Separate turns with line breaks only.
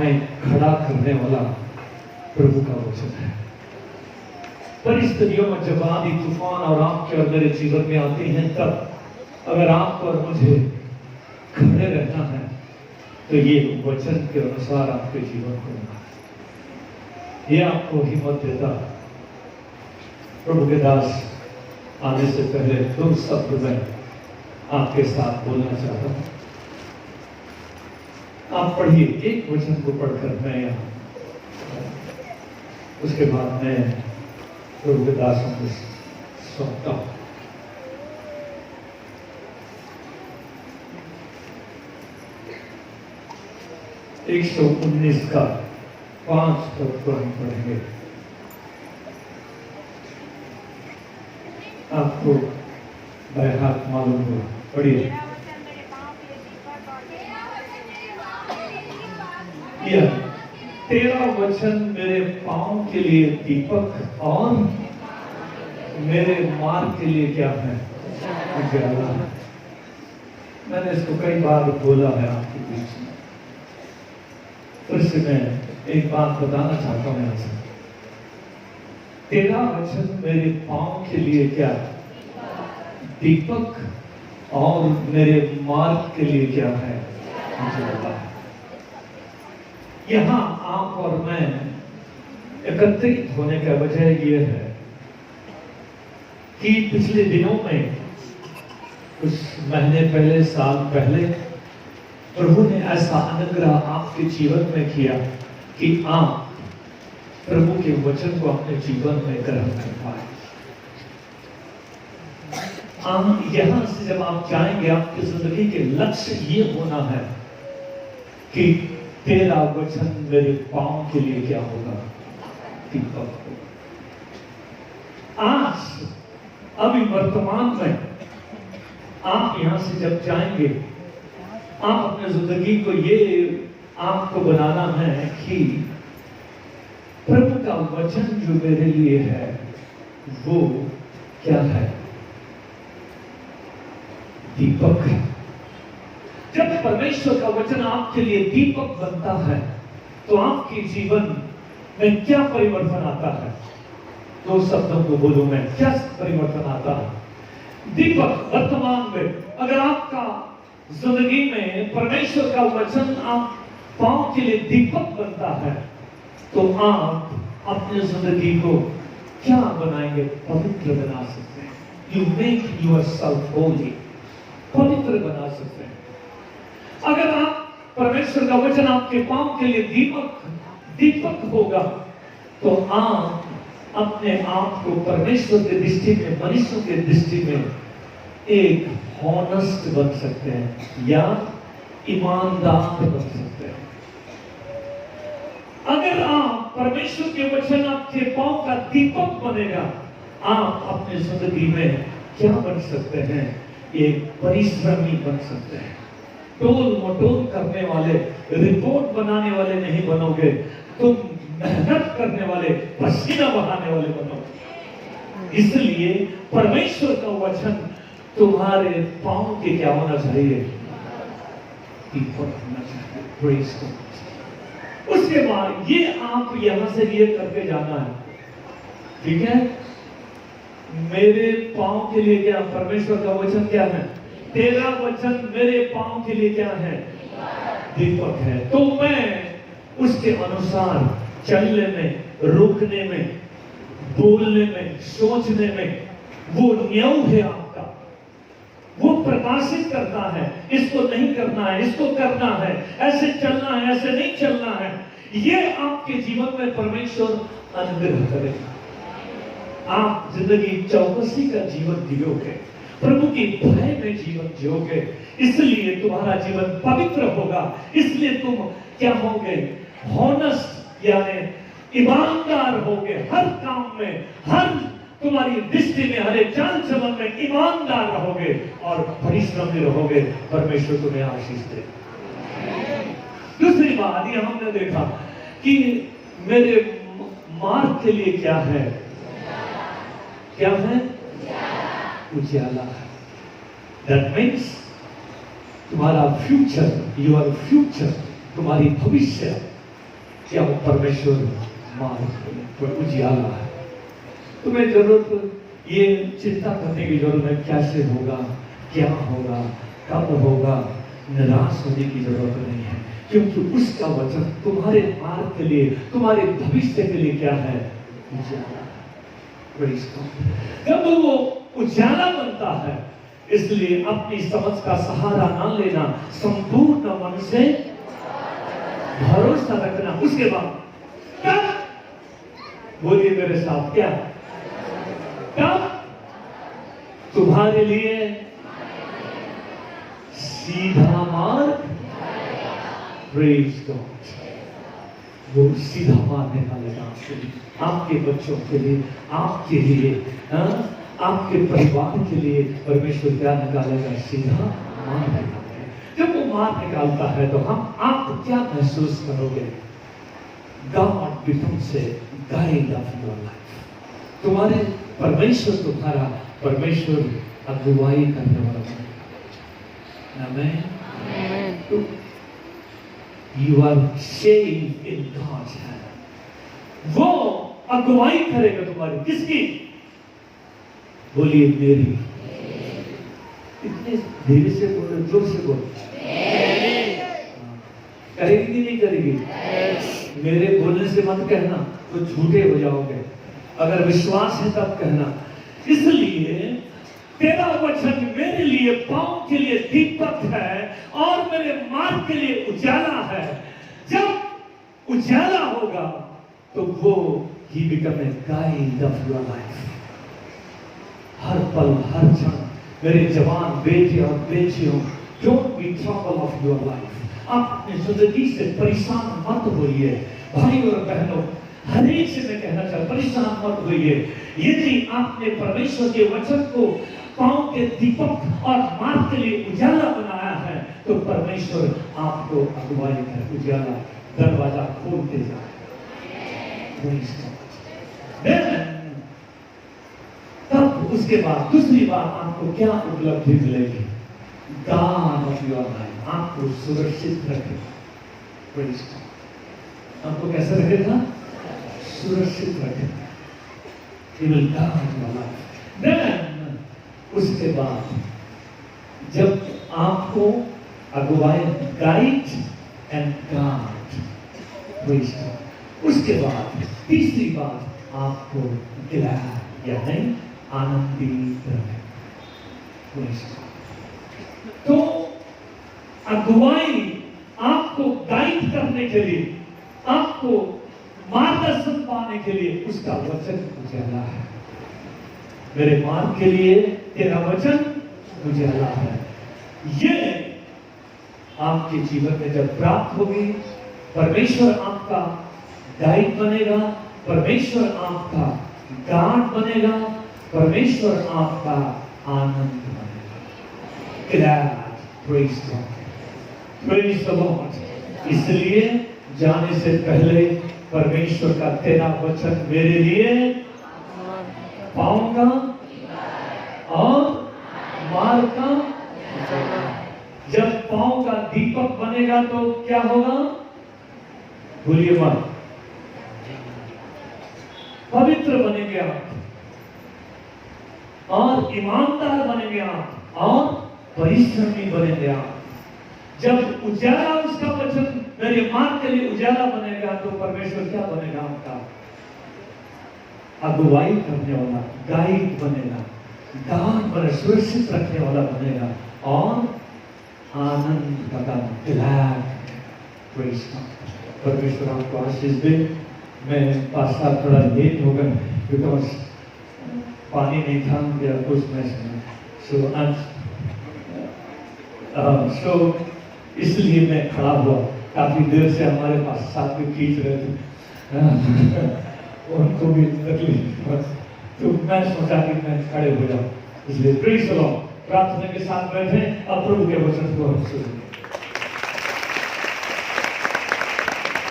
हमें खड़ा करने वाला प्रभु का वचन है। परिस्थितियों में जब आंधी तूफान और आपके और मेरे जीवन में आते हैं, तब अगर आपको और मुझे खड़े रहना है तो ये वचन के अनुसार आपके जीवन को ये आपको हिम्मत देता। प्रभु के दास आने से पहले दो शब्द में आपके साथ बोलना चाहता हूं। आप पढ़िए, एक वचन को पढ़कर मैं यहाँ, उसके बाद मैं प्रभु के दासों को सौंपता हूं। एक 119 का 5 पद को हम पढ़ेंगे। आपको बहरहाल मालूम हो, पढ़िए। यह तेरा वचन मेरे पांव के लिए दीपक और मेरे मार्ग के लिए क्या है, उजाला है। मैंने इसको कई बार बोला है आपके बीच में, फिर से मैं एक बात बताना चाहता हूं आपसे। तेरा वचन मेरे पांव के लिए क्या, दीपक, और मेरे मार्ग के लिए क्या है, उजाला है। यहां आप और मैं एकत्रित होने का वजह यह है कि पिछले दिनों में, कुछ महीने पहले, साल पहले, प्रभु ने ऐसा अनुग्रह आपके जीवन में किया कि आप प्रभु के वचन को अपने जीवन में ग्रहण कर पाए। यहां से जब आप जाएंगे, आपकी जिंदगी के लक्ष्य ये होना है कि तेरा वचन मेरे पांव के लिए क्या होगा, दीपक होगा। आज अभी वर्तमान में आप यहां से जब जाएंगे, आप अपने जिंदगी को ये आपको बनाना है कि प्रभु का वचन जो मेरे लिए है वो क्या है, दीपक है। जब परमेश्वर का वचन आपके लिए दीपक बनता है तो आपके जीवन में क्या परिवर्तन आता है? दो शब्दों को बोलूं मैं, क्या परिवर्तन आता है? दीपक वर्तमान में अगर आपका जिंदगी में परमेश्वर का वचन आप पांव के लिए दीपक बनता है तो आप अपनी जिंदगी को क्या बनाएंगे, पवित्र बना सकते हैं। यू मेक योरसेल्फ होली, पवित्र बना सकते हैं। अगर आप परमेश्वर का वचन आपके पांव के लिए दीपक होगा तो आप अपने आप को परमेश्वर के दृष्टि में, मनुष्यों के दृष्टि में एक हॉनेस्ट बन सकते हैं या ईमानदार बन सकते हैं। अगर आप परमेश्वर के वचन आपके पांव का दीपक बनेगा, आप अपनी जिंदगी में क्या बन सकते हैं, एक परिश्रमी बन सकते हैं। टोल मटोल करने वाले, रिपोर्ट बनाने वाले नहीं बनोगे, तुम मेहनत करने वाले, पसीना बहाने वाले बनोगे। इसलिए परमेश्वर का वचन तुम्हारे पांव के क्या होना चाहिए, दीपक होना चाहिए। Praise God. उसके बाद ये आप यहां से ये करके जाना है, ठीक है। मेरे पांव के लिए क्या, परमेश्वर का वचन क्या है, तेरा वचन मेरे पांव के लिए क्या है, दीपक है। तो मैं उसके अनुसार चलने में, रुकने में, बोलने में, सोचने में, वो नियम है आपका, वो प्रकाशित करता है। इसको नहीं करना है, इसको करना है, ऐसे चलना है, ऐसे नहीं चलना है। ये आपके जीवन में परमेश्वर अनुग्रह करेगा। आप जिंदगी चौकसी का जीवन जियोगे, प्रभु की भय में जीवन जियोगे, इसलिए तुम्हारा जीवन पवित्र होगा। इसलिए तुम क्या होगे, हॉनेस्ट यानी ईमानदार होगे। हर काम में, हर तुम्हारी दृष्टि में, हर एक चाल चलन में ईमानदार रहोगे और परिश्रमी रहोगे। परमेश्वर तुम्हें आशीष दे। दूसरी बात ये हमने देखा कि मेरे मार्ग के लिए क्या है, क्या है, उजाला है। दैट मीन्स तुम्हारा फ्यूचर, योर फ्यूचर, तुम्हारी भविष्य क्या वो परमेश्वर मार्ग उजियाला है। तुम्हें जरूरत ये चिंता करने की जरूरत है कैसे होगा, क्या होगा, कब होगा। निराश होने की जरूरत नहीं है, क्योंकि उसका वचन तुम्हारे मार्ग के लिए, तुम्हारे भविष्य के लिए क्या है, उजाला। जब वो उजाला बनता है, इसलिए अपनी समझ का सहारा ना लेना, संपूर्ण मन से भरोसा रखना। उसके बाद क्या, बोलिए मेरे साथ, क्या कब तुम्हारे लिए सीधा मार्ग, प्रेज गॉड, वो सीधा मार्ग निकालेगा आपके लिए, आपके बच्चों के लिए, आपके लिए, आपके परिवार के लिए। परमेश्वर क्या निकालेगा, सीधा मार्ग निकालेगा। जब वो मार्ग निकालता है तो आप क्या महसूस करोगे, God becomes a guide of your life. तुम्हारे परमेश्वर, तुम्हारा परमेश्वर अगुवाई करने वाला बनेगा। Amen. You are safe in God's hand. वो अगुवाई करेगा तुम्हारी, किसकी, बोलिए मेरी। इतने धीरे से बोलो, जोर से बोलो। करेगी कि नहीं करेगी? मेरे बोलने से मत कहना, तो झूठे हो जाओगे। अगर विश्वास है तब कहना। इसलिए तेरा वचन मेरे लिए पांव के लिए दीपक है और मेरे मार्ग के लिए उजाला है। जब उजाला होगा तो वो he become a guide of your life. हर पल, हर क्षण मेरे जवान बेटे और बेटियों, don't be trouble of your life. आप अपनी जिंदगी से परेशान मत होइए। भाई और बहनों, हर एक से मैं कहना चाहता, परेशान मत होइए। यदि आपने परमेश्वर के वचन को पांव के दीपक और मार्ग के लिए उजाला बनाया है, तो परमेश्वर आपको अगुवाई कर उजाला दरवाजा खोलते जाए। तब उसके बाद दूसरी बात आपको क्या उपलब्धि मिलेगी, गार्ड ऑफ योर लाइफ, आपको सुरक्षित रखेगा। आपको कैसे रखेगा, सुरक्षित रखेगा। उसके बाद जब आपको अगुवाई, गाइड एंड गार्ड, उसके बाद तीसरी बात आपको ग्लैड या नहीं आनंदित रखेगा। तो अगुवाई आपको गाइड करने के लिए, आपको मार्गदर्शन पाने के लिए उसका वचन उजाला है। मेरे मार्ग के लिए तेरा वचन उजाला है। ये आपके जीवन में जब प्राप्त होगी, परमेश्वर आपका गाइड बनेगा, परमेश्वर आपका गार्ड बनेगा, परमेश्वर आपका आनंद बनेगा। Glad, praise God, praise the Lord. इसलिए जाने से पहले परमेश्वर का तेरा वचन मेरे लिए पाँव का और मार्ग का। जब पाँव का दीपक बनेगा तो क्या होगा, भूलिए मत, पवित्र बनेंगे आप और ईमानदार बनेंगे आप और परिश्रमी बनेंगे आप। जब उजाला उसका वचन मेरे मार्ग के लिए उजाला बनेगा तो परमेश्वर क्या बनेगा, आपका अगुवाई करने वाला, गाइड बनेगा, गार्ड बने, सुरक्षित रखने वाला बनेगा और आनंद का काम, परमेश्वर आपको आशीष दे। मैं पासा थोड़ा लेट हो गया बिकॉज पानी नहीं था या कुछ में, सो इसलिए मैं खड़ा हुआ। काफी देर से हमारे पास साथ में खींच रहे थे उनको भी तकलीफ, तो मैं सोचा कि मैं खड़े हो जाऊं। इसलिए प्रेज़ द लॉर्ड, प्रार्थना के साथ बैठे, अब प्रभु के वचन को हम सुनेंगे।